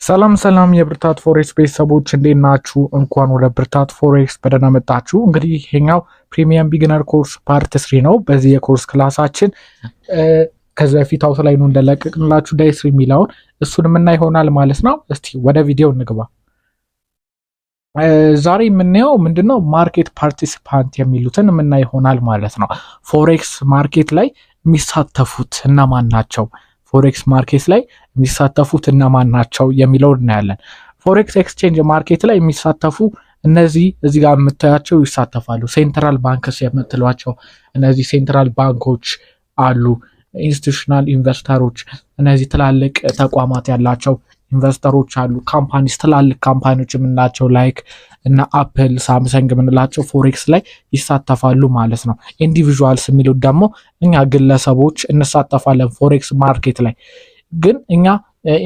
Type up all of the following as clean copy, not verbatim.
ሰላም ሰላም የብርታት ፎሬክስ ቤተሰቦች እንዴት ናችሁ? እንኳን ወደ ብርታት ፎሬክስ በደህና መጣችሁ። እንግዲህ ይሄኛው ፕሪሚየም ቢግነር ኮርስ ፓርት 3 ነው። በዚህ የኮርስ ክላሳችን ከዚህ በፊት አውትላይኑ ላይ ነው እንደለቀቅንላችሁ ዳይስ የሚለውን እሱን የምናይ ይሆናል ማለት ነው። እስቲ ወደ ቪዲዮ እንግባ። ዛሬ የምናየው ምንድነው ማርኬት ፓርቲሲፓንት የሚሉትን የምናይ ይሆናል ማለት ነው። ፎሬክስ ማርኬት ላይ የሚሳተፉት እነማን ናቸው? ፎሬክስ ማርኬት ላይ የሚሳተፉት እነማን ናቸው የሚለው እናያለን። ፎሬክስ ኤክስቼንጅ ማርኬት ላይ የሚሳተፉ እነዚህ እዚህ ጋር የምታያቸው ይሳተፋሉ። ሴንትራል ባንክስ የምትሏቸው እነዚህ ሴንትራል ባንኮች አሉ። ኢንስቲቱሽናል ኢንቨስተሮች፣ እነዚህ ትላልቅ ተቋማት ያላቸው ኢንቨስተሮች አሉ። ካምፓኒስ፣ ትላልቅ ካምፓኒዎች የምንላቸው ላይክ እና አፕል፣ ሳምሰንግ የምንላቸው ፎሬክስ ላይ ይሳተፋሉ ማለት ነው። ኢንዲቪዥዋልስ የሚሉት ደግሞ እኛ ግለሰቦች እንሳተፋለን ፎሬክስ ማርኬት ላይ። ግን እኛ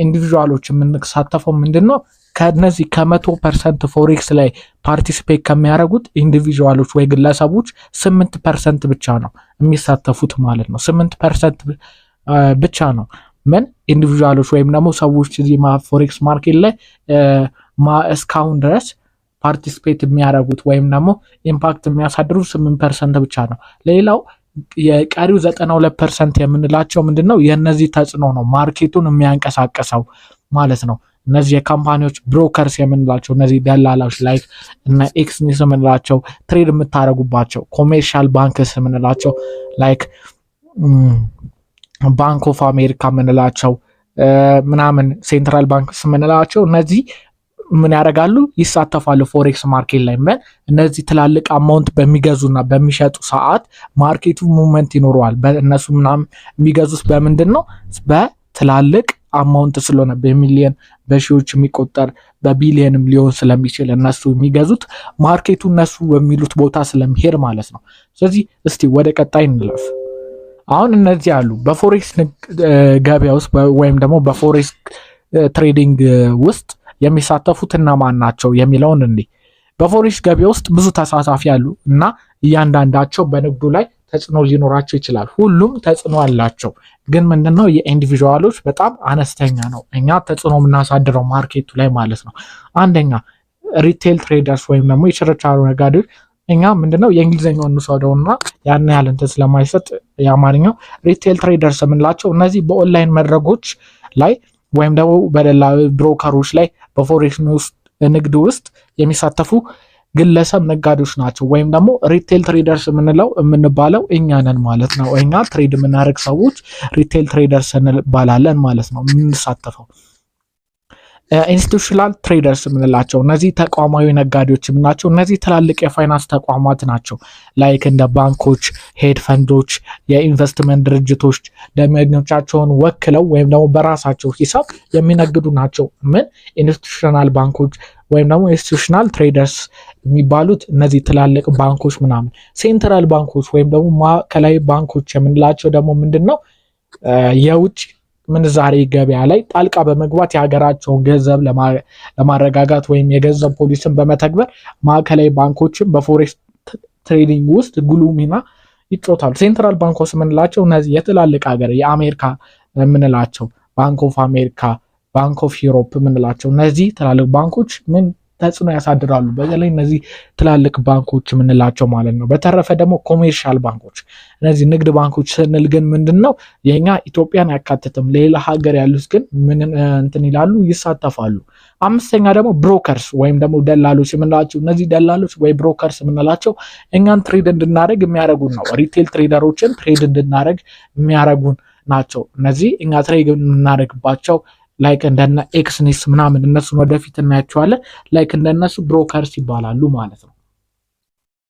ኢንዲቪዥዋሎች የምንሳተፈው ምንድን ነው? ከነዚህ ከ100% ፎሬክስ ላይ ፓርቲሲፔት ከሚያደርጉት ኢንዲቪዥዋሎች ወይ ግለሰቦች 8% ብቻ ነው የሚሳተፉት ማለት ነው። 8% ብቻ ነው ምን ኢንዲቪዥዋሎች ወይም ደግሞ ሰዎች እዚህ ፎሬክስ ማርኬት ላይ እስካሁን ድረስ ፓርቲሲፔት የሚያደርጉት ወይም ደግሞ ኢምፓክት የሚያሳድሩት 8% ብቻ ነው። ሌላው የቀሪው 92% የምንላቸው ምንድን ነው? የእነዚህ ተጽዕኖ ነው ማርኬቱን የሚያንቀሳቀሰው ማለት ነው። እነዚህ የካምፓኒዎች ብሮከርስ የምንላቸው እነዚህ ደላላዎች ላይ እና ኤክስኒስ የምንላቸው ትሬድ የምታደርጉባቸው፣ ኮሜርሻል ባንክስ የምንላቸው ላይክ ባንክ ኦፍ አሜሪካ የምንላቸው ምናምን ሴንትራል ባንክስ የምንላቸው እነዚህ ምን ያደርጋሉ? ይሳተፋሉ ፎሬክስ ማርኬት ላይ። እነዚህ ትላልቅ አማውንት በሚገዙና በሚሸጡ ሰዓት ማርኬቱ ሙቭመንት ይኖረዋል። በእነሱ ምናምን የሚገዙት በምንድን ነው? በትላልቅ አማውንት ስለሆነ በሚሊየን በሺዎች የሚቆጠር በቢሊየንም ሊሆን ስለሚችል እነሱ የሚገዙት ማርኬቱ እነሱ በሚሉት ቦታ ስለሚሄድ ማለት ነው። ስለዚህ እስቲ ወደ ቀጣይ እንለፍ። አሁን እነዚህ አሉ በፎሬክስ ገበያ ውስጥ ወይም ደግሞ በፎሬክስ ትሬዲንግ ውስጥ የሚሳተፉት እነማን ናቸው የሚለውን እንዲህ። በፎሬክስ ገበያ ውስጥ ብዙ ተሳታፊ አሉ እና እያንዳንዳቸው በንግዱ ላይ ተጽዕኖ ሊኖራቸው ይችላል። ሁሉም ተጽዕኖ አላቸው፣ ግን ምንድነው የኢንዲቪዥዋሎች በጣም አነስተኛ ነው። እኛ ተጽዕኖ የምናሳድረው ማርኬቱ ላይ ማለት ነው። አንደኛ ሪቴል ትሬደርስ ወይም ደግሞ የችርቻሮ ነጋዴዎች። እኛ ምንድነው የእንግሊዝኛው እንውሰደውና ያን ያህል እንትን ስለማይሰጥ የአማርኛው ሪቴል ትሬደርስ የምንላቸው እነዚህ በኦንላይን መድረኮች ላይ ወይም ደግሞ በደላ ብሮከሮች ላይ በፎሬክስ ንግድ ውስጥ የሚሳተፉ ግለሰብ ነጋዴዎች ናቸው። ወይም ደግሞ ሪቴል ትሬደርስ የምንባለው እኛ ነን ማለት ነው። እኛ ትሬድ የምናደርግ ሰዎች ሪቴል ትሬደርስ እንባላለን ማለት ነው የምንሳተፈው። ኢንስቲቱሽናል ትሬደርስ የምንላቸው እነዚህ ተቋማዊ ነጋዴዎች የምናቸው እነዚህ ትላልቅ የፋይናንስ ተቋማት ናቸው። ላይክ እንደ ባንኮች፣ ሄድ ፈንዶች፣ የኢንቨስትመንት ድርጅቶች ደንበኞቻቸውን ወክለው ወይም ደግሞ በራሳቸው ሂሳብ የሚነግዱ ናቸው። ምን ኢንስቲቱሽናል ባንኮች ወይም ደግሞ ኢንስቲቱሽናል ትሬደርስ የሚባሉት እነዚህ ትላልቅ ባንኮች ምናምን። ሴንትራል ባንኮች ወይም ደግሞ ማዕከላዊ ባንኮች የምንላቸው ደግሞ ምንድን ነው? የውጭ ምንዛሬ ገበያ ላይ ጣልቃ በመግባት የሀገራቸውን ገንዘብ ለማረጋጋት ወይም የገንዘብ ፖሊሲን በመተግበር ማዕከላዊ ባንኮችን በፎሬክስ ትሬዲንግ ውስጥ ጉልህ ሚና ይጫወታሉ። ሴንትራል ባንኮች የምንላቸው እነዚህ የትላልቅ ሀገር የአሜሪካ የምንላቸው ባንክ ኦፍ አሜሪካ፣ ባንክ ኦፍ ዩሮፕ የምንላቸው እነዚህ ትላልቅ ባንኮች ምን ተጽዕኖ ያሳድራሉ? በተለይ እነዚህ ትላልቅ ባንኮች የምንላቸው ማለት ነው። በተረፈ ደግሞ ኮሜርሻል ባንኮች፣ እነዚህ ንግድ ባንኮች ስንል ግን ምንድን ነው የኛ ኢትዮጵያን ያካትትም ሌላ ሀገር ያሉት ግን ምን እንትን ይላሉ? ይሳተፋሉ። አምስተኛ ደግሞ ብሮከርስ ወይም ደግሞ ደላሎች የምንላቸው እነዚህ ደላሎች ወይ ብሮከርስ የምንላቸው እኛን ትሬድ እንድናደርግ የሚያደርጉን ነው። ሪቴል ትሬደሮችን ትሬድ እንድናደርግ የሚያደርጉን ናቸው። እነዚህ እኛ ትሬድ የምናደርግባቸው ላይክ እንደነ ኤክስኒስ ምናምን እነሱን ወደፊት እናያቸዋለን። ላይክ እንደነሱ ብሮከርስ ይባላሉ ማለት ነው።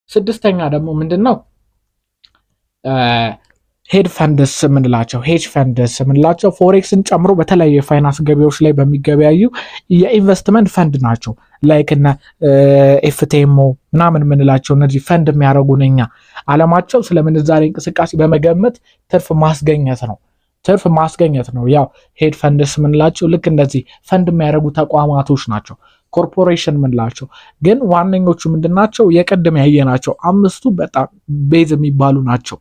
ስድስተኛ ደግሞ ምንድነው ሄድ ፈንድስ የምንላቸው ሄጅ ፈንድስ የምንላቸው ፎሬክስን ጨምሮ በተለያዩ የፋይናንስ ገበያዎች ላይ በሚገበያዩ የኢንቨስትመንት ፈንድ ናቸው። ላይክ እና ኤፍቲኤምኦ ምናምን የምንላቸው እነዚህ ፈንድ የሚያደርጉን እኛ አለማቸው ስለ ምንዛሬ እንቅስቃሴ በመገመት ትርፍ ማስገኘት ነው። ያው ሄድ ፈንድስ የምንላቸው ልክ እንደዚህ ፈንድ የሚያደርጉ ተቋማቶች ናቸው። ኮርፖሬሽን የምንላቸው ግን ዋነኞቹ ምንድናቸው? የቀደም ያየናቸው አምስቱ በጣም ቤዝ የሚባሉ ናቸው።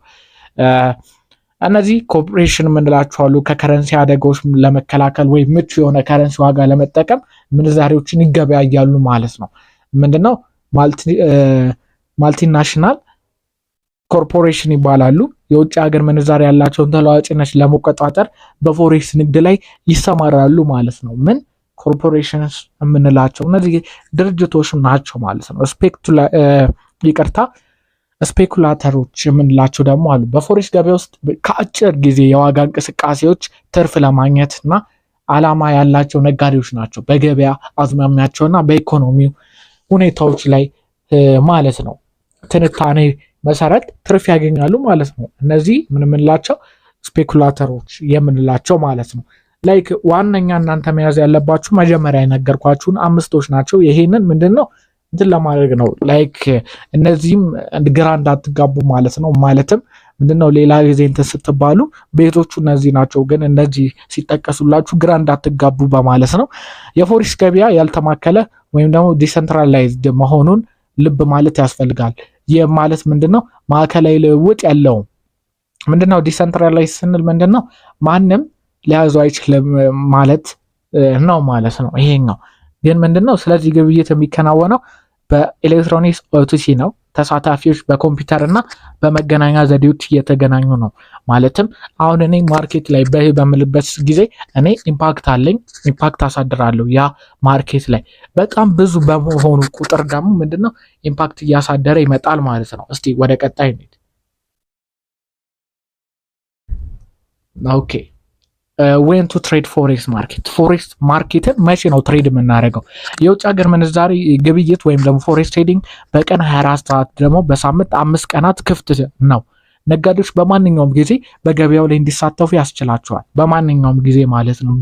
እነዚህ ኮርፖሬሽን የምንላቸው አሉ። ከከረንሲ አደጋዎች ለመከላከል ወይም ምቹ የሆነ ከረንሲ ዋጋ ለመጠቀም ምንዛሬዎችን ይገበያያሉ ማለት ነው። ምንድነው ማልቲናሽናል ኮርፖሬሽን ይባላሉ። የውጭ ሀገር ምንዛሬ ያላቸውን ተለዋዋጭነት ለመቆጣጠር በፎሬክስ ንግድ ላይ ይሰማራሉ ማለት ነው። ምን ኮርፖሬሽንስ የምንላቸው እነዚህ ድርጅቶች ናቸው ማለት ነው። ስፔኩላተሮች የምንላቸው ደግሞ አሉ። በፎሬክስ ገበያ ውስጥ ከአጭር ጊዜ የዋጋ እንቅስቃሴዎች ትርፍ ለማግኘት እና አላማ ያላቸው ነጋዴዎች ናቸው። በገበያ አዝማሚያቸውና በኢኮኖሚው ሁኔታዎች ላይ ማለት ነው ትንታኔ መሰረት ትርፍ ያገኛሉ ማለት ነው። እነዚህ ምን የምንላቸው ስፔኩላተሮች የምንላቸው ማለት ነው። ላይክ ዋነኛ እናንተ መያዝ ያለባችሁ መጀመሪያ የነገርኳችሁን አምስቶች ናቸው። ይሄንን ምንድነው እንትን ለማድረግ ነው። ላይክ እነዚህም ግራ እንዳትጋቡ ማለት ነው። ማለትም ምንድነው ሌላ ጊዜ እንትን ስትባሉ ቤቶቹ እነዚህ ናቸው ግን እነዚህ ሲጠቀሱላችሁ ግራ እንዳትጋቡ በማለት ነው። የፎሬክስ ገበያ ያልተማከለ ወይም ደግሞ ዲሰንትራላይዝድ መሆኑን ልብ ማለት ያስፈልጋል። ይህ ማለት ምንድነው ማዕከላዊ ልውውጥ የለውም። ምንድነው ዲሰንትራላይዝ ስንል ምንድነው ማንም ሊያዘው አይችልም ማለት ነው ማለት ነው። ይሄኛው ግን ምንድነው ስለዚህ ግብይት የሚከናወነው በኤሌክትሮኒክስ ኦቲሲ ነው። ተሳታፊዎች በኮምፒውተር እና በመገናኛ ዘዴዎች እየተገናኙ ነው። ማለትም አሁን እኔ ማርኬት ላይ በምልበት ጊዜ እኔ ኢምፓክት አሳድራለሁ። ያ ማርኬት ላይ በጣም ብዙ በመሆኑ ቁጥር ደግሞ ምንድነው ኢምፓክት እያሳደረ ይመጣል ማለት ነው። እስቲ ወደ ቀጣይ እንሂድ። ኦኬ ዌን ቱ ትሬድ ፎሬክስ ማርኬት። ፎሬክስ ማርኬትን መቼ ነው ትሬድ የምናደርገው? የውጭ ሀገር ምንዛሪ ግብይት ወይም ደግሞ ፎሬክስ ትሬዲንግ በቀን 24 ሰዓት ደግሞ በሳምንት 5 ቀናት ክፍት ነው። ነጋዴዎች በማንኛውም ጊዜ በገበያው ላይ እንዲሳተፉ ያስችላቸዋል። በማንኛውም ጊዜ ማለት ነው።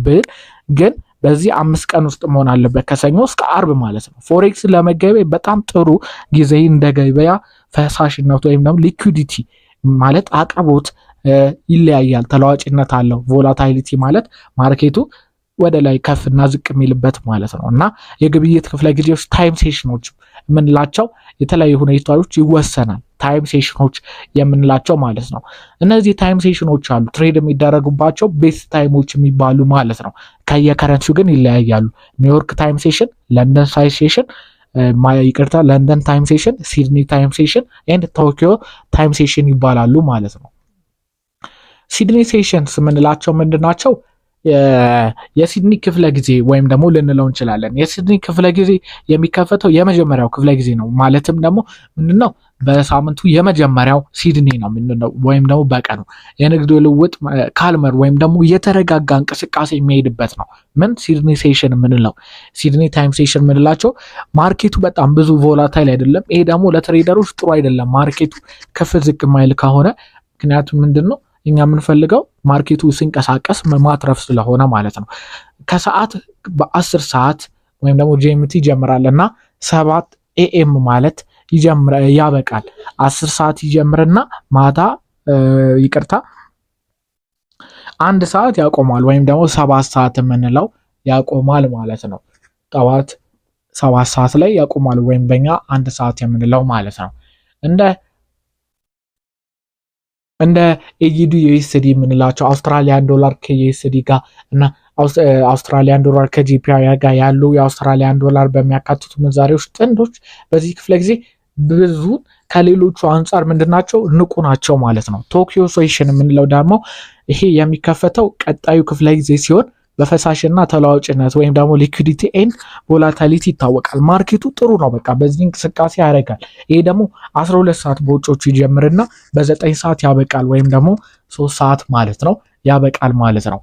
ግን በዚህ 5 ቀን ውስጥ መሆን አለበት፣ ከሰኞ እስከ አርብ ማለት ነው። ፎሬክስ ለመገበያ በጣም ጥሩ ጊዜ እንደ ገበያ ፈሳሽነቱ ወይም ደግሞ ሊኩዊዲቲ ማለት አቅርቦት ይለያያል። ተለዋጭነት አለው። ቮላታይሊቲ ማለት ማርኬቱ ወደ ላይ ከፍና ዝቅ የሚልበት ማለት ነው። እና የግብይት ክፍለ ጊዜዎች ታይም ሴሽኖች የምንላቸው የተለያዩ ሁኔታዎች ይወሰናል። ታይም ሴሽኖች የምንላቸው ማለት ነው። እነዚህ ታይም ሴሽኖች አሉ ትሬድ የሚደረጉባቸው ቤስት ታይሞች የሚባሉ ማለት ነው። ከየከረንሲው ግን ይለያያሉ። ኒውዮርክ ታይም ሴሽን፣ ለንደን ሳይ ሴሽን ለንደን ታይም ሴሽን፣ ሲድኒ ታይም ሴሽን ኤንድ ቶኪዮ ታይም ሴሽን ይባላሉ ማለት ነው። ሲድኒ ሴሽንስ የምንላቸው ምንድናቸው? የሲድኒ ክፍለ ጊዜ ወይም ደግሞ ልንለው እንችላለን። የሲድኒ ክፍለ ጊዜ የሚከፈተው የመጀመሪያው ክፍለ ጊዜ ነው። ማለትም ደግሞ ምንድነው በሳምንቱ የመጀመሪያው ሲድኒ ነው ምንድነው ወይም ደግሞ በቀኑ የንግድ ልውውጥ ካልመር ወይም ደግሞ የተረጋጋ እንቅስቃሴ የሚሄድበት ነው። ምን ሲድኒ ሴሽን የምንለው ሲድኒ ታይም ሴሽን የምንላቸው ማርኬቱ በጣም ብዙ ቮላታይል አይደለም። ይሄ ደግሞ ለትሬደሮች ጥሩ አይደለም። ማርኬቱ ከፍ ዝቅ ማይል ከሆነ ምክንያቱም ምንድነው እኛ የምንፈልገው ማርኬቱ ሲንቀሳቀስ ማትረፍ ስለሆነ ማለት ነው። ከሰዓት በ10 ሰዓት ወይም ደግሞ ጂኤምቲ ይጀምራል እና 7 ኤኤም ማለት ያበቃል። 10 ሰዓት ይጀምርና ማታ 1 ሰዓት ያቆማል ወይም ደግሞ 7 ሰዓት የምንለው ያቆማል ማለት ነው። ጠዋት 7 ሰዓት ላይ ያቆማል ወይም በእኛ 1 ሰዓት የምንለው ማለት ነው። እንደ ኤጂዲ ዩኤስዲ የምንላቸው አውስትራሊያን ዶላር ከዩኤስዲ ጋር እና አውስትራሊያን ዶላር ከጂፒአይ ጋር ያሉ የአውስትራሊያን ዶላር በሚያካትቱ ምንዛሬዎች ጥንዶች በዚህ ክፍለ ጊዜ ብዙ ከሌሎቹ አንጻር ምንድናቸው ንቁ ናቸው ማለት ነው። ቶኪዮ ሴሽን የምንለው ደግሞ ይሄ የሚከፈተው ቀጣዩ ክፍለ ጊዜ ሲሆን በፈሳሽና ተለዋዋጭነት ወይም ደግሞ ሊኩዊዲቲ ኤንድ ቮላታሊቲ ይታወቃል። ማርኬቱ ጥሩ ነው፣ በቃ በዚህ እንቅስቃሴ ያደርጋል። ይሄ ደግሞ 12 ሰዓት በውጮቹ ይጀምርና በ9 ሰዓት ያበቃል ወይም ደግሞ 3 ሰዓት ማለት ነው ያበቃል ማለት ነው።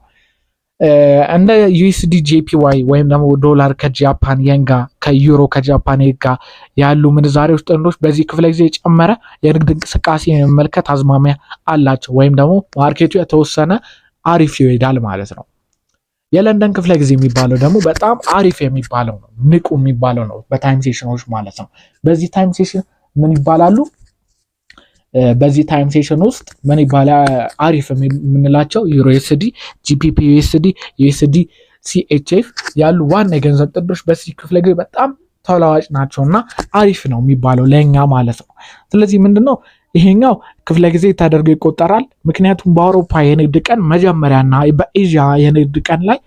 እንደ ዩኤስዲ ጄፒዋይ ወይም ደግሞ ዶላር ከጃፓን የን ጋር ከዩሮ ከጃፓን የን ጋር ያሉ ምንዛሬዎች ጥንዶች በዚህ ክፍለ ጊዜ የጨመረ የንግድ እንቅስቃሴ የመመልከት አዝማሚያ አላቸው ወይም ደግሞ ማርኬቱ የተወሰነ አሪፍ ይሄዳል ማለት ነው። የለንደን ክፍለ ጊዜ የሚባለው ደግሞ በጣም አሪፍ የሚባለው ነው፣ ንቁ የሚባለው ነው በታይም ሴሽኖች ማለት ነው። በዚህ ታይም ሴሽን ምን ይባላሉ? በዚህ ታይም ሴሽን ውስጥ ምን ይባላል? አሪፍ የምንላቸው ዩሮ ዩኤስዲ፣ ጂፒፒ ዩኤስዲ፣ ዩኤስዲ ሲኤችኤፍ ያሉ ዋና የገንዘብ ጥንዶች በዚህ ክፍለ ጊዜ በጣም ተለዋጭ ናቸውና አሪፍ ነው የሚባለው ለኛ ማለት ነው። ስለዚህ ምንድነው ይሄኛው ክፍለ ጊዜ ተደርጎ ይቆጠራል። ምክንያቱም በአውሮፓ የንግድ ቀን መጀመሪያና በኤዥያ የንግድ ቀን ላይ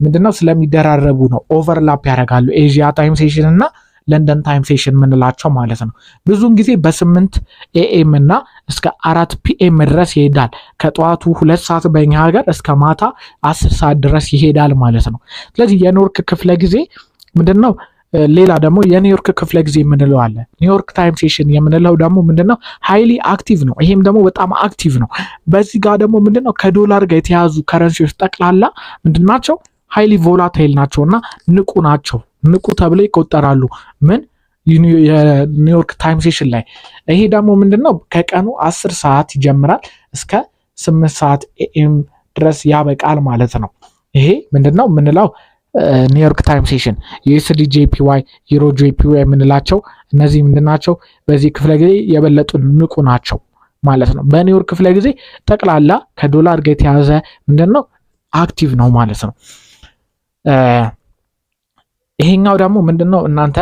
ምንድነው ስለሚደራረቡ ነው። ኦቨርላፕ ያደርጋሉ። ኤዥያ ታይም ሴሽን እና ለንደን ታይም ሴሽን የምንላቸው ማለት ነው። ብዙውን ጊዜ በ8 ኤኤም እና እስከ 4 ፒኤም ድረስ ይሄዳል። ከጠዋቱ 2 ሰዓት በእኛ ሀገር እስከ ማታ 10 ሰዓት ድረስ ይሄዳል ማለት ነው። ስለዚህ የኒውዮርክ ክፍለ ጊዜ ምንድነው? ሌላ ደግሞ የኒውዮርክ ክፍለ ጊዜ የምንለው አለ። ኒውዮርክ ታይም ሴሽን የምንለው ደግሞ ምንድነው? ሃይሊ አክቲቭ ነው። ይሄም ደግሞ በጣም አክቲቭ ነው። በዚህ ጋር ደግሞ ምንድነው? ከዶላር ጋር የተያዙ ከረንሲዎች ጠቅላላ ምንድናቸው? ሃይሊ ቮላታይል ናቸውና ንቁ ናቸው። ንቁ ተብለው ይቆጠራሉ። ምን የኒውዮርክ ታይም ሴሽን ላይ። ይሄ ደግሞ ምንድነው? ከቀኑ 10 ሰዓት ይጀምራል እስከ 8 ሰዓት ኤኤም ድረስ ያበቃል ማለት ነው። ይሄ ምንድነው የምንለው? ኒውዮርክ ታይም ሴሽን። ዩኤስዲ ጄፒዋይ፣ ዩሮ ጄፒዋይ የምንላቸው እነዚህ ምንድናቸው? በዚህ ክፍለ ጊዜ የበለጡ ንቁ ናቸው ማለት ነው። በኒውዮርክ ክፍለ ጊዜ ጠቅላላ ከዶላር ጋር የተያዘ ምንድነው? አክቲቭ ነው ማለት ነው። ይሄኛው ደግሞ ምንድነው? እናንተ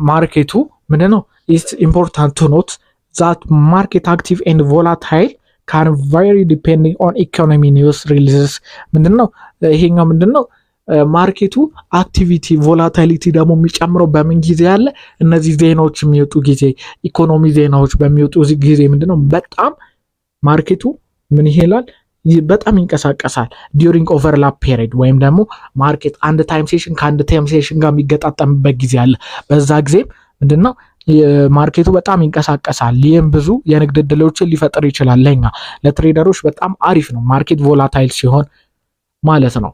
ማርኬቱ ምንድነው? ኢትስ ኢምፖርታንት ቱ ኖት ዛት ማርኬት አክቲቭ ኤንድ ቮላታይል ካን ቫሪ ዲፔንዲንግ ኦን ኢኮኖሚ ኒውስ ሪሊዝስ። ምንድነው? ይሄኛው ምንድነው? ማርኬቱ አክቲቪቲ ቮላታይሊቲ ደግሞ የሚጨምረው በምን ጊዜ ያለ? እነዚህ ዜናዎች የሚወጡ ጊዜ፣ ኢኮኖሚ ዜናዎች በሚወጡ ጊዜ ምንድነው? በጣም ማርኬቱ ምን ይሄላል? በጣም ይንቀሳቀሳል። ዲዩሪንግ ኦቨርላፕ ፔሪድ ወይም ደግሞ ማርኬት አንድ ታይም ሴሽን ከአንድ ታይም ሴሽን ጋር የሚገጣጠምበት ጊዜ አለ። በዛ ጊዜም ምንድነው ማርኬቱ በጣም ይንቀሳቀሳል። ይህም ብዙ የንግድ ዕድሎችን ሊፈጥር ይችላል። ለኛ ለትሬደሮች በጣም አሪፍ ነው ማርኬት ቮላታይል ሲሆን ማለት ነው።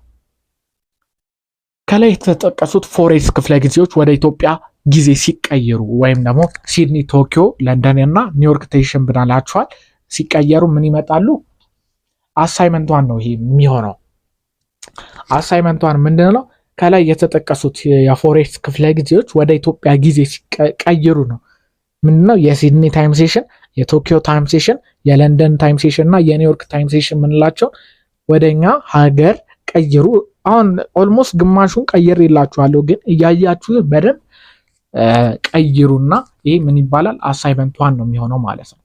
ከላይ የተጠቀሱት ፎሬክስ ክፍለ ጊዜዎች ወደ ኢትዮጵያ ጊዜ ሲቀየሩ ወይም ደግሞ ሲድኒ፣ ቶኪዮ፣ ለንደን እና ኒውዮርክ ቴሽን ብናላቸዋል ሲቀየሩ ምን ይመጣሉ? አሳይመንቷን ነው ይሄ የሚሆነው። አሳይመንቷን ምንድነው? ከላይ የተጠቀሱት የፎሬክስ ክፍለ ጊዜዎች ወደ ኢትዮጵያ ጊዜ ሲቀየሩ ነው ምንድነው? የሲድኒ ታይም ሴሽን፣ የቶኪዮ ታይም ሴሽን፣ የለንደን ታይም ሴሽን እና የኒውዮርክ ታይም ሴሽን የምንላቸው ወደኛ ሀገር ቀይሩ። አሁን ኦልሞስት ግማሹን ቀይር ይላችኋለሁ፣ ግን እያያችሁ በደንብ ቀይሩና ይሄ ምን ይባላል? አሳይመንቷን ነው የሚሆነው ማለት ነው።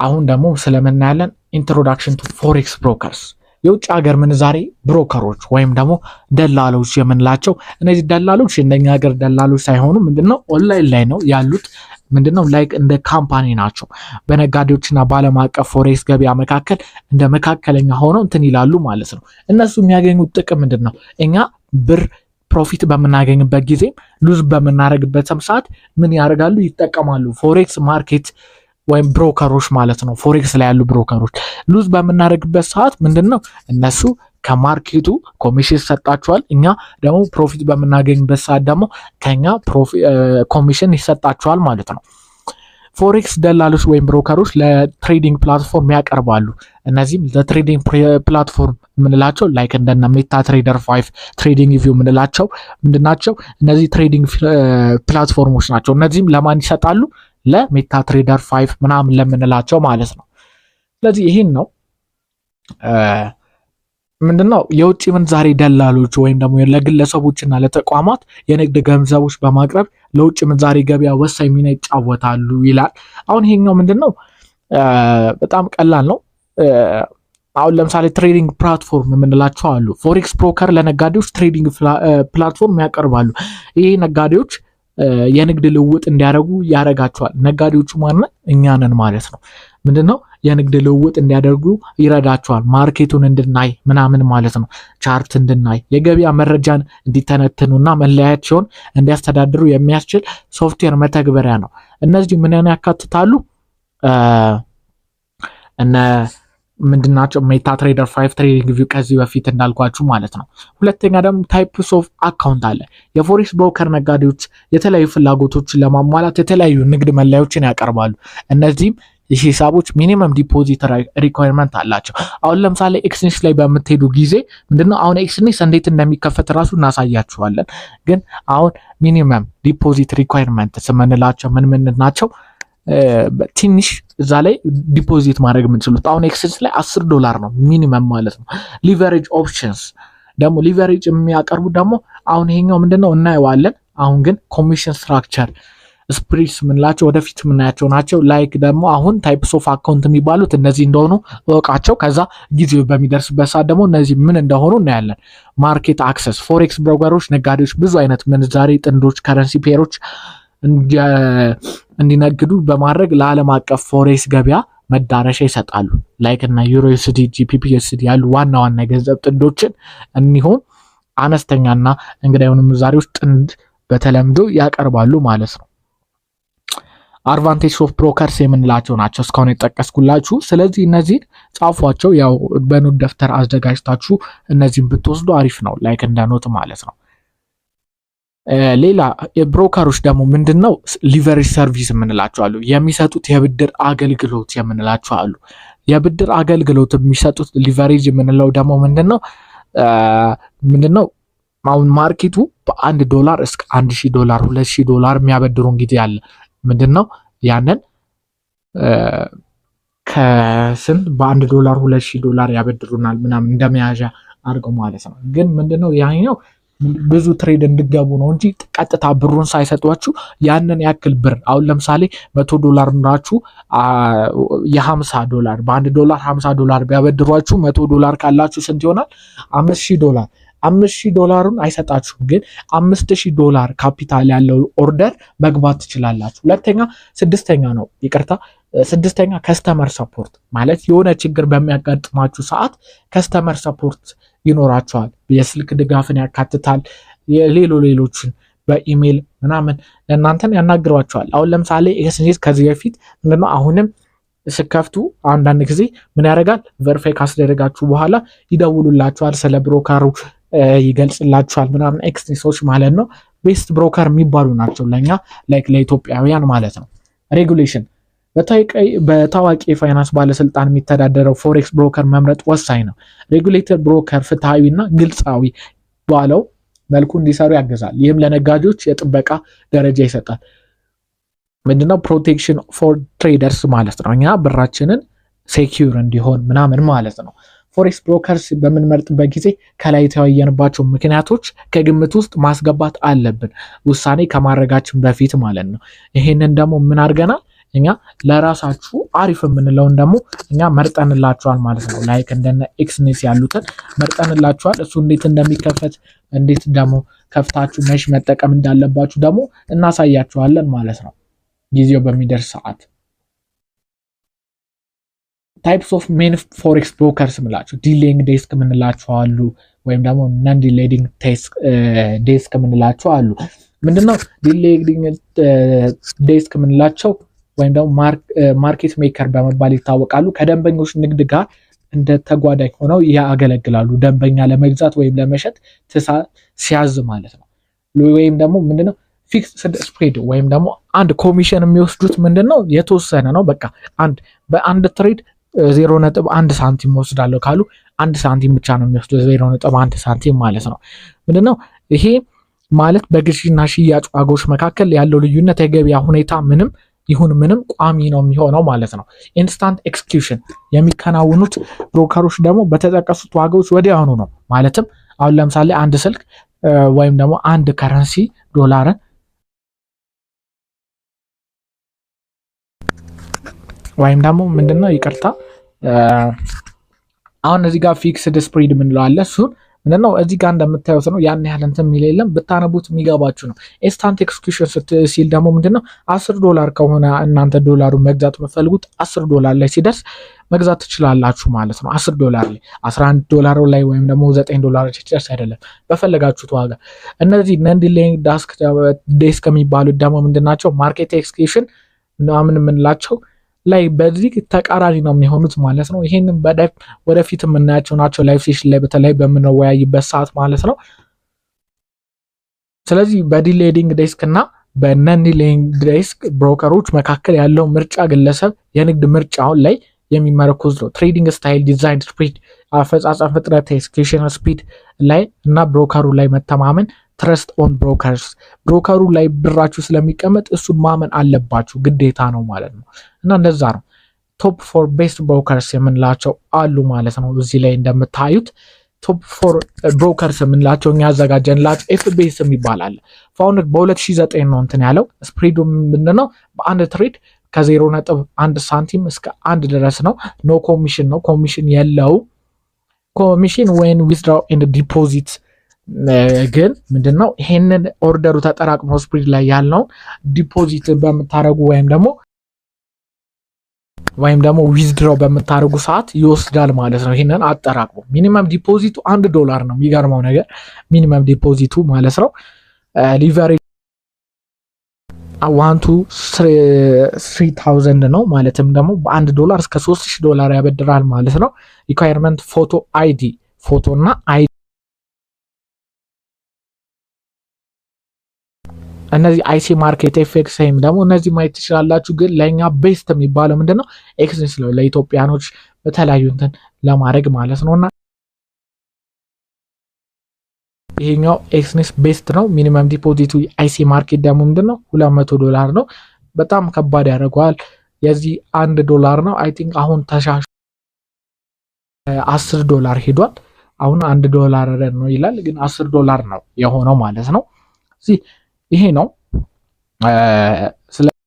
አሁን ደግሞ ስለምናያለን ኢንትሮዳክሽን ቱ ፎሬክስ ብሮከርስ። የውጭ ሀገር ምንዛሬ ብሮከሮች ወይም ደግሞ ደላሎች የምንላቸው እነዚህ ደላሎች እንደኛ ሀገር ደላሎች ሳይሆኑ ምንድነው ኦንላይን ላይ ነው ያሉት። ምንድነው ላይክ እንደ ካምፓኒ ናቸው። በነጋዴዎችና በዓለም አቀፍ ፎሬክስ ገበያ መካከል እንደ መካከለኛ ሆነው እንትን ይላሉ ማለት ነው። እነሱ የሚያገኙት ጥቅም ምንድነው? እኛ ብር ፕሮፊት በምናገኝበት ጊዜም ሉዝ በምናደርግበትም ሰዓት ምን ያደርጋሉ? ይጠቀማሉ። ፎሬክስ ማርኬት ወይም ብሮከሮች ማለት ነው። ፎሬክስ ላይ ያሉ ብሮከሮች ሉዝ በምናደርግበት ሰዓት ምንድነው እነሱ ከማርኬቱ ኮሚሽን ይሰጣቸዋል። እኛ ደግሞ ፕሮፊት በምናገኝበት ሰዓት ደግሞ ከኛ ኮሚሽን ይሰጣቸዋል ማለት ነው። ፎሬክስ ደላሎች ወይም ብሮከሮች ለትሬዲንግ ፕላትፎርም ያቀርባሉ። እነዚህም ለትሬዲንግ ፕላትፎርም የምንላቸው ላይክ እንደነ ሜታ ትሬደር 5 ትሬዲንግ ቪው የምንላቸው ምንድናቸው? እነዚህ ትሬዲንግ ፕላትፎርሞች ናቸው። እነዚህም ለማን ይሰጣሉ? ለሜታ ትሬደር 5 ምናምን ለምንላቸው ማለት ነው። ስለዚህ ይህን ነው ምንድነው የውጭ ምንዛሬ ደላሎች ወይም ደግሞ ለግለሰቦችና ለተቋማት የንግድ ገንዘቦች በማቅረብ ለውጭ ምንዛሬ ገበያ ወሳኝ ሚና ይጫወታሉ ይላል። አሁን ይሄኛው ምንድነው በጣም ቀላል ነው። አሁን ለምሳሌ ትሬዲንግ ፕላትፎርም የምንላቸው አሉ። ፎሬክስ ብሮከር ለነጋዴዎች ትሬዲንግ ፕላትፎርም ያቀርባሉ። ይሄ ነጋዴዎች የንግድ ልውውጥ እንዲያደርጉ ያደርጋቸዋል። ነጋዴዎቹ ማለት እኛ ነን ማለት ነው። ምንድነው የንግድ ልውውጥ እንዲያደርጉ ይረዳቸዋል። ማርኬቱን እንድናይ ምናምን ማለት ነው። ቻርት እንድናይ፣ የገበያ መረጃን እንዲተነትኑና መለያቸውን እንዲያስተዳድሩ የሚያስችል ሶፍትዌር መተግበሪያ ነው። እነዚህ ምን ያካትታሉ? እነ ምንድናቸው? ሜታ ትሬደር 5 ትሬዲንግ ቪው ከዚህ በፊት እንዳልኳችሁ ማለት ነው። ሁለተኛ ደግሞ ታይፕስ ኦፍ አካውንት አለ። የፎሬክስ ብሮከር ነጋዴዎች የተለያዩ ፍላጎቶችን ለማሟላት የተለያዩ ንግድ መለያዎችን ያቀርባሉ። እነዚህም ሂሳቦች ሚኒመም ዲፖዚት ሪኳየርመንት አላቸው። አሁን ለምሳሌ ኤክስቼንጅ ላይ በምትሄዱ ጊዜ ምንድነው አሁን ኤክስቼንጅ እንዴት እንደሚከፈት ራሱ እናሳያችኋለን። ግን አሁን ሚኒመም ዲፖዚት ሪኳየርመንት ስምንላቸው ምን ናቸው? ትንሽ እዛ ላይ ዲፖዚት ማድረግ የምንችሉት አሁን ኤክስቼንጅ ላይ $10 ነው ሚኒመም ማለት ነው። ሊቨሬጅ ኦፕሽንስ ደግሞ ሊቨሬጅ የሚያቀርቡ ደግሞ አሁን ይሄኛው ምንድነው እናየዋለን። አሁን ግን ኮሚሽን ስትራክቸር ስፕሪትስ የምንላቸው ወደፊት የምናያቸው ናቸው። ላይክ ደግሞ አሁን ታይፕስ ኦፍ አካውንት የሚባሉት እነዚህ እንደሆኑ እወቃቸው። ከዛ ጊዜው በሚደርስበት ሰዓት ደግሞ እነዚህ ምን እንደሆኑ እናያለን። ማርኬት አክሰስ ፎሬክስ ብሮከሮች ነጋዴዎች ብዙ አይነት ምንዛሬ ጥንዶች ከረንሲ ፔሮች እንዲነግዱ በማድረግ ለዓለም አቀፍ ፎሬክስ ገበያ መዳረሻ ይሰጣሉ። ላይክ እና ዩሮዩኤስዲ ጂፒፒ ዩኤስዲ ያሉ ዋና ዋና የገንዘብ ጥንዶችን እንዲሁም አነስተኛና እንግዳ የሆኑ ምንዛሬዎች ጥንድ በተለምዶ ያቀርባሉ ማለት ነው። አድቫንቴጅ ኦፍ ብሮከርስ የምንላቸው ናቸው እስካሁን የጠቀስኩላችሁ። ስለዚህ እነዚህን ጻፏቸው። ያው በኖት ደፍተር አዘጋጅታችሁ እነዚህን ብትወስዱ አሪፍ ነው፣ ላይክ እንደ ኖት ማለት ነው። ሌላ የብሮከሮች ደግሞ ምንድነው ሊቨሬጅ ሰርቪስ የምንላቸው አሉ። የሚሰጡት የብድር አገልግሎት የምንላቸው አሉ። የብድር አገልግሎት የሚሰጡት ሊቨሬጅ የምንለው ደግሞ ምንድነው አሁን ማርኬቱ $1 እስከ $1000 $2000 የሚያበድሩን ጊዜ አለ። ምንድነው ያንን ከስንት $1 $2000 ያበድሩናል ምናምን እንደመያዣ አድርገው ማለት ነው። ግን ምንድነው ያኛው ብዙ ትሬድ እንድገቡ ነው እንጂ ቀጥታ ብሩን ሳይሰጧችሁ ያንን ያክል ብር አሁን ለምሳሌ $100 ኖራችሁ $50 $1 $50 ቢያበድሯችሁ $100 ካላችሁ ስንት ይሆናል? $5000 $5000ን አይሰጣችሁም፣ ግን $5000 ካፒታል ያለው ኦርደር መግባት ትችላላችሁ። ስድስተኛ ከስተመር ሰፖርት ማለት የሆነ ችግር በሚያጋጥማችሁ ሰዓት ከስተመር ሰፖርት ይኖራቸዋል። የስልክ ድጋፍን ያካትታል። ሌሎችን በኢሜል ምናምን ለእናንተን ያናግሯቸዋል። አሁን ለምሳሌ ኤክስቼንጅ ከዚህ በፊት ምንድነው አሁንም ስከፍቱ አንዳንድ ጊዜ ምን ያደርጋል? ቨሪፋይ ካስደረጋችሁ በኋላ ይደውሉላችኋል፣ ስለ ብሮከሩ ይገልጽላችኋል ምናምን። ኤክስቼንጆች ማለት ነው ቤስት ብሮከር የሚባሉ ናቸው ለኛ ላይክ ለኢትዮጵያውያን ማለት ነው። ሬጉሌሽን በታዋቂ የፋይናንስ ባለስልጣን የሚተዳደረው ፎሬክስ ብሮከር መምረጥ ወሳኝ ነው። ሬጉሌተር ብሮከር ፍትሐዊና ግልጻዊ ባለው መልኩ እንዲሰሩ ያግዛል። ይህም ለነጋዴዎች የጥበቃ ደረጃ ይሰጣል። ምንድነው ፕሮቴክሽን ፎር ትሬደርስ ማለት ነው። እኛ ብራችንን ሴኪዩር እንዲሆን ምናምን ማለት ነው። ፎሬክስ ብሮከርስ በምንመርጥበት ጊዜ ከላይ የተወያየንባቸው ምክንያቶች ከግምት ውስጥ ማስገባት አለብን፣ ውሳኔ ከማድረጋችን በፊት ማለት ነው። ይሄንን ደግሞ ምን አድርገናል እኛ ለራሳችሁ አሪፍ የምንለውን ደግሞ እኛ መርጠንላችኋል ማለት ነው። ላይክ እንደነ ኤክስኔስ ያሉትን መርጠንላችኋል። እሱ እንዴት እንደሚከፈት እንዴት ደግሞ ከፍታችሁ መሽ መጠቀም እንዳለባችሁ ደግሞ እናሳያችኋለን ማለት ነው ጊዜው በሚደርስ ሰዓት። ታይፕስ ኦፍ ሜን ፎሬክስ ብሮከርስ ምላችሁ ዲሌይንግ ዴስክ የምንላቸው አሉ፣ ወይም ደግሞ ነን ዲሌይንግ ዴስክ የምንላቸው አሉ። ምንድነው ዲሌይንግ ዴስክ የምንላቸው? ወይም ደግሞ ማርኬት ሜከር በመባል ይታወቃሉ። ከደንበኞች ንግድ ጋር እንደ ተጓዳኝ ሆነው ያገለግላሉ። ደንበኛ ለመግዛት ወይም ለመሸጥ ሲያዝ ማለት ነው። ወይም ደግሞ ምንድነው ፊክስድ ስፕሬድ ወይም ደግሞ አንድ ኮሚሽን የሚወስዱት ምንድነው የተወሰነ ነው። በቃ በአንድ ትሬድ 0.1 ሳንቲም ወስዳለሁ ካሉ 1 ሳንቲም ብቻ ነው የሚወስዱት፣ 0.1 ሳንቲም ማለት ነው። ምንድነው ይሄ ማለት በግዢና ሽያጭ ዋጋዎች መካከል ያለው ልዩነት የገበያ ሁኔታ ምንም ቋሚ ነው የሚሆነው ማለት ነው። ኢንስታንት ኤክስኪዩሽን የሚከናውኑት ብሮከሮች ደግሞ በተጠቀሱት ዋጋዎች ወዲያውኑ ነው። ማለትም አሁን ለምሳሌ አንድ ስልክ ወይም ደግሞ አንድ ከረንሲ ዶላርን ወይም ደግሞ ምንድነው ይቅርታ አሁን እዚህ ጋር ፊክስድ ስፕሪድ ምንለው አለ። እሱን ምንድነው እዚህ ጋር እንደምታዩት ነው። ያን ያህል እንትን የሚል የለም፣ ብታነቡት የሚገባችሁ ነው። ኢንስታንት ኤክስኪዩሽን ሲል ደግሞ ምንድነው $10 ከሆነ እናንተ ዶላሩን መግዛት የምትፈልጉት $10 ላይ ሲደርስ መግዛት ትችላላችሁ ማለት ነው። $10 ላይ $11 ላይ ወይም ደግሞ $9 ሲደርስ አይደለም፣ በፈለጋችሁት ዋጋ። እነዚህ ነን ዲሌይንግ ዴስክ የሚባሉት ደግሞ ምንድናቸው? ማርኬት ኤክስኪዩሽን ምናምን የምንላቸው ላይ በዚህ ተቃራኒ ነው የሚሆኑት ማለት ነው። ይሄንን ወደፊት የምናያቸው ናቸው ላይቭ ሴሽን ላይ በተለይ በምንወያይበት ሰዓት ማለት ነው። ስለዚህ በዲሌይንግ ዴስክ እና በነን ዲሌይንግ ዴስክ ብሮከሮች መካከል ያለው ምርጫ ግለሰብ የንግድ ምርጫውን ላይ የሚመረኮዝ ነው። ትሬዲንግ ስታይል፣ ዲዛይን፣ ስፒድ፣ አፈጻጸም ፍጥነት፣ ኤክስኪዩሽን ስፒድ ላይ እና ብሮከሩ ላይ መተማመን ትረስት ኦን ብሮከርስ ብሮከሩ ላይ ብራችሁ ስለሚቀመጥ እሱን ማመን አለባችሁ፣ ግዴታ ነው ማለት ነው። እና እንደዛ ነው። ቶፕ ፎር ቤስት ብሮከርስ የምንላቸው አሉ ማለት ነው። እዚህ ላይ እንደምታዩት ቶፕ 4 ብሮከርስ የምንላቸው እኛ ያዘጋጀንላቸው ኤፍቢኤስ የሚባላል ፋውንድ በ2009 ነው እንትን ያለው። ስፕሪዱ ምንድነው? በአንድ ትሬድ ከ0.1 ሳንቲም እስከ 1 ድረስ ነው። ኖ ኮሚሽን ነው። ኮሚሽን የለው። ኮሚሽን ወይን ዊዝድራው ኤንድ ዲፖዚት ግን ምንድነው? ይሄንን ኦርደሩ ተጠራቅሞ ስፕሪድ ላይ ያልነው ዲፖዚት በምታረጉ ወይም ደግሞ ዊዝድራው በምታደርጉ ሰዓት ይወስዳል ማለት ነው። ይሄንን አጠራቅሙ። ሚኒመም ዲፖዚቱ $1 ነው። የሚገርመው ነገር ሚኒመም ዲፖዚቱ ማለት ነው። ሊቨሬጅ 1 to 3000 ነው። ማለትም ደግሞ $1 እስከ $3000 ያበድራል ማለት ነው። ሪኳየርመንት ፎቶ አይዲ፣ ፎቶ እና አይዲ እነዚህ አይሲ ማርኬት ኤፌክስ ወይም ደግሞ እነዚህ ማየት ትችላላችሁ። ግን ለኛ ቤስት የሚባለው ምንድነው? ኤክስኔስ ነው። ለኢትዮጵያኖች በተለያዩ እንትን ለማድረግ ማለት ነውና ይሄኛው ኤክስኔስ ቤስት ነው። ሚኒመም ዲፖዚቱ አይሲ ማርኬት ደግሞ ምንድነው? $200 ነው። በጣም ከባድ ያደርገዋል። የዚህ $1 ነው። አይ ቲንክ አሁን ተሻሽ $10 ሄዷል። አሁን $1 ነው ይላል፣ ግን $10 ነው የሆነው ማለት ነው። ይሄ ነው።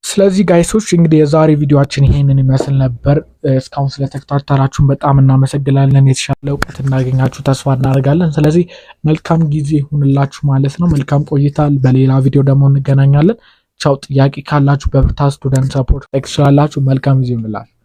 ስለዚህ ጋይሶች እንግዲህ የዛሬ ቪዲዮአችን ይሄንን ይመስል ነበር። እስካሁን ስለተከታተላችሁን በጣም እናመሰግናለን። የተሻለ እውቀት እንዳገኛችሁ ተስፋ እናደርጋለን። ስለዚህ መልካም ጊዜ ይሁንላችሁ ማለት ነው። መልካም ቆይታ። በሌላ ቪዲዮ ደግሞ እንገናኛለን። ቻው። ጥያቄ ካላችሁ በብርታ ስቱደንት ሰፖርት ትችላላችሁ። መልካም ጊዜ ይሁንላችሁ።